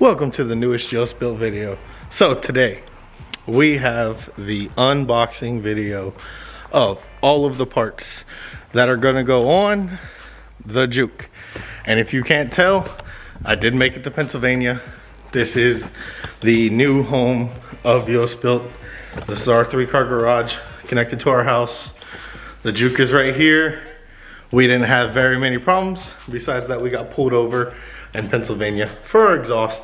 Welcome to the newest JUkeBait video. So today we have the unboxing video of all of the parts that are gonna go on the Juke. And if you can't tell, I did make it to Pennsylvania. This is the new home of JUkeBait. This is our 3-car garage connected to our house. The Juke is right here. We didn't have very many problems. Besides that, we got pulled over in Pennsylvania for our exhaust.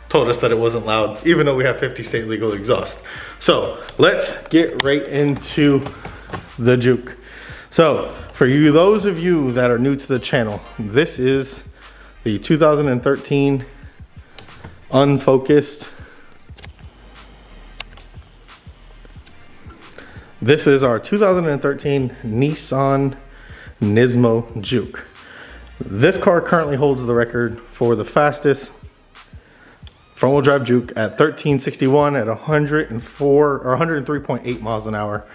Told us that it wasn't loud, even though we have 50 state legal exhaust. So let's get right into the Juke. So for you, those of you that are new to the channel, this is the 2013 unfocused. This is our 2013 Nissan Nismo Juke. This car currently holds the record for the fastest front-wheel drive Juke at 1361 at 104 or 103.8 miles an hour.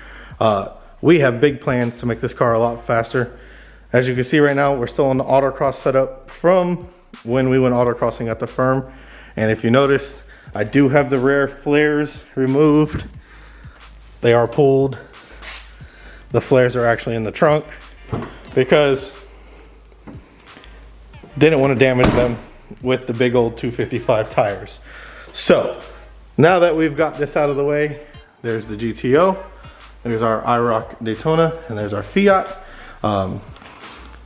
We have big plans to make this car a lot faster. As you can see right now, we're still on the autocross setup from when we went autocrossing at the firm. And if you notice, I do have the rear flares removed. They are pulled. The flares are actually in the trunk because didn't want to damage them with the big old 255 tires. So now that we've got this out of the way, there's the GTO, there's our IROC Daytona, and there's our Fiat.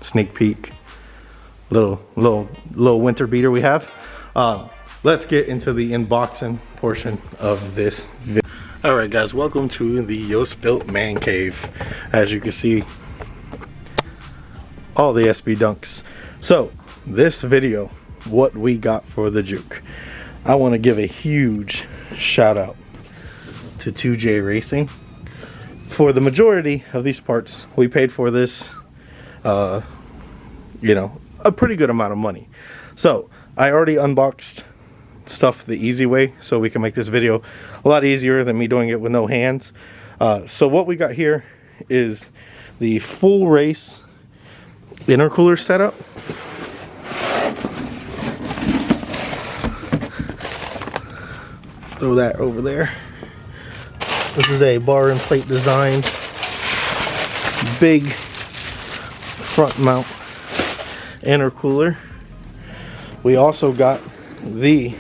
Sneak peek, little winter beater we have. Let's get into the unboxing portion of this video. All right, guys, welcome to the JUkeBait man cave. As you can see, all the SB dunks. So this video, what we got for the Juke, I want to give a huge shout out to 2j-Racing for the majority of these parts. We paid for this you know, a pretty good amount of money. So I already unboxed stuff the easy way, so we can make this video a lot easier than me doing it with no hands. So what we got here is the full race intercooler setup. Throw that over there. This is a bar and plate design, big front mount intercooler. We also got the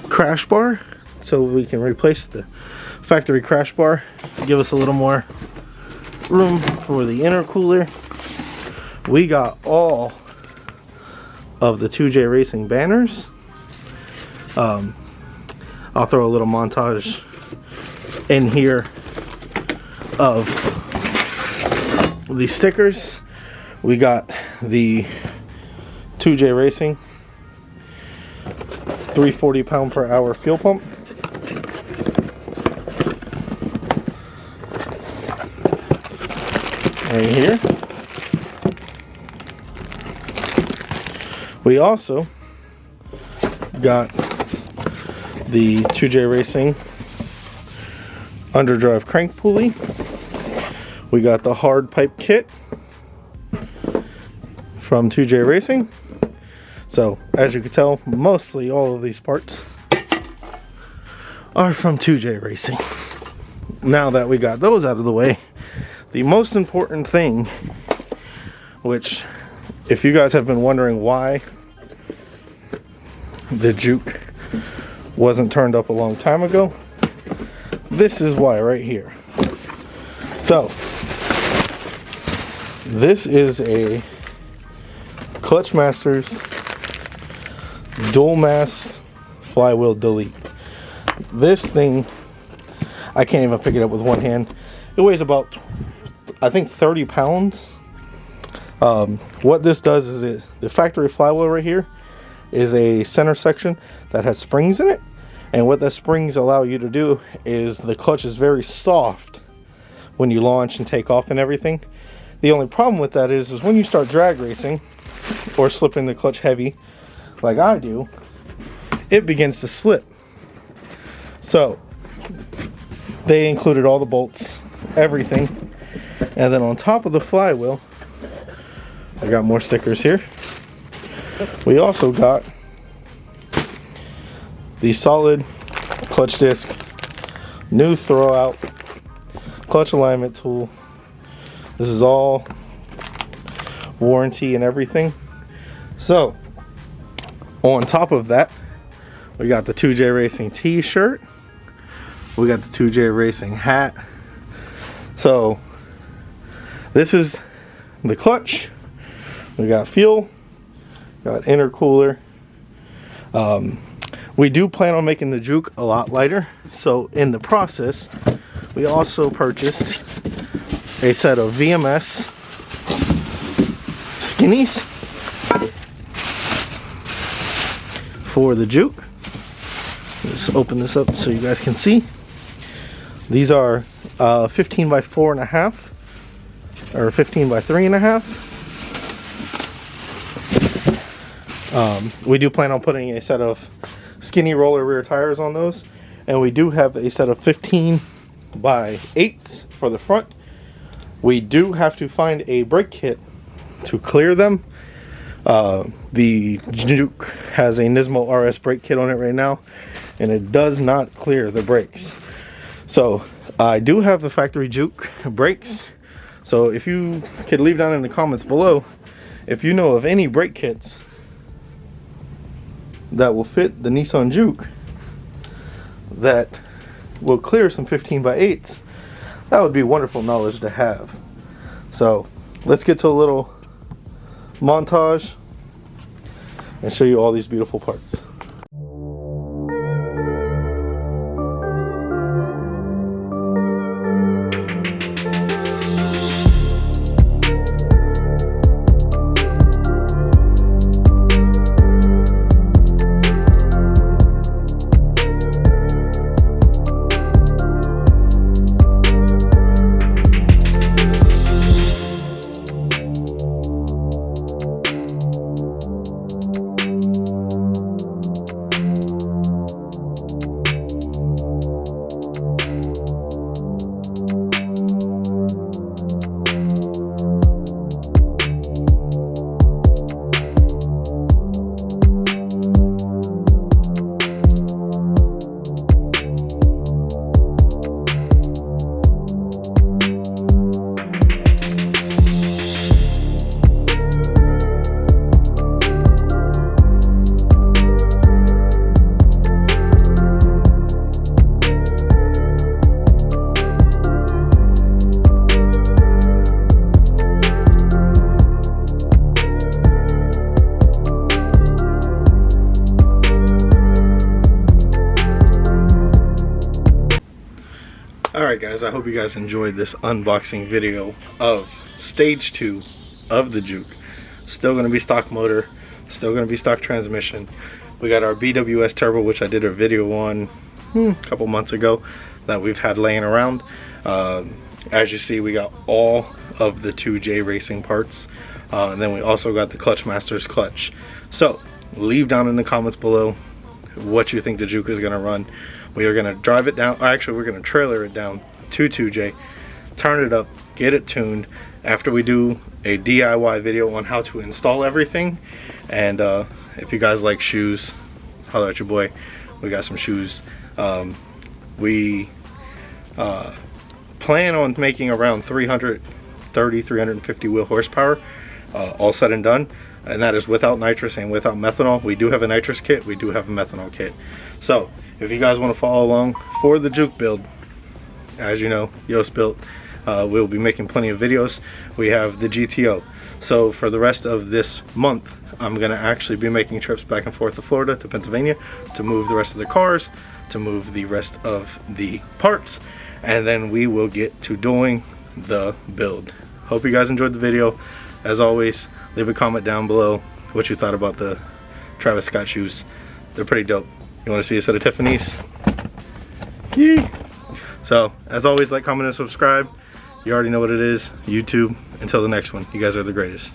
crash bar, so we can replace the factory crash bar to give us a little more room for the intercooler. We got all of the 2j-Racing banners. I'll throw a little montage in here of the stickers. We got the 2j-Racing 340 pound per hour fuel pump. Right here. We also got the 2j-Racing underdrive crank pulley. We got the hard pipe kit from 2j-Racing. So as you can tell, mostly all of these parts are from 2j-Racing. Now that we got those out of the way, the most important thing, which if you guys have been wondering why the Juke wasn't turned up a long time ago, this is why right here. So this is a Clutch Masters dual mass flywheel delete. This thing, I can't even pick it up with one hand. It weighs about, I think, 30 pounds. What this does is the factory flywheel right here is a center section that has springs in it, and what the springs allow you to do is the clutch is very soft when you launch and take off and everything. The only problem with that is when you start drag racing or slipping the clutch heavy like I do, it begins to slip. So they included all the bolts, everything, and then on top of the flywheel We got more stickers here. We also got the solid clutch disc, new throwout, clutch alignment tool. This is all warranty and everything. So on top of that, we got the 2j-Racing t-shirt. We got the 2j-Racing hat. So this is the clutch. We got fuel, got intercooler. We do plan on making the Juke a lot lighter. So in the process, we also purchased a set of VMS skinnies for the Juke. Just open this up so you guys can see. These are 15 by 4.5 or 15 by 3.5. We do plan on putting a set of skinny roller rear tires on those, and we do have a set of 15 by 8s for the front. We do have to find a brake kit to clear them. The Juke has a Nismo RS brake kit on it right now, and it does not clear the brakes. So I do have the factory Juke brakes. So if you could leave down in the comments below if you know of any brake kits that will fit the Nissan Juke that will clear some 15 by 8s, that would be wonderful knowledge to have. So let's get to a little montage and show you all these beautiful parts. Alright guys, I hope you guys enjoyed this unboxing video of stage 2 of the Juke. Still going to be stock motor, still going to be stock transmission. We got our BWS turbo, which I did a video on a couple months ago that we've had laying around. As you see, we got all of the 2j-Racing parts, and then we also got the Clutch Masters clutch. So leave down in the comments below what you think the Juke is going to run. We are going to drive it down, actually we're going to trailer it down to 2j, turn it up, get it tuned, after we do a DIY video on how to install everything. And if you guys like shoes, holler at your boy. We got some shoes. We plan on making around 350 wheel horsepower, all said and done. And that is without nitrous and without methanol. We do have a nitrous kit, we do have a methanol kit. So if you guys want to follow along for the Juke build, as you know, JUkeBait, we'll be making plenty of videos. We have the GTO. So for the rest of this month, I'm going to actually be making trips back and forth to Florida, to Pennsylvania, to move the rest of the cars, to move the rest of the parts, and then we will get to doing the build. Hope you guys enjoyed the video. As always, leave a comment down below what you thought about the Travis Scott shoes. They're pretty dope. You want to see a set of Tiffany's? Yee. So, as always, like, comment, and subscribe. You already know what it is. YouTube. Until the next one, you guys are the greatest.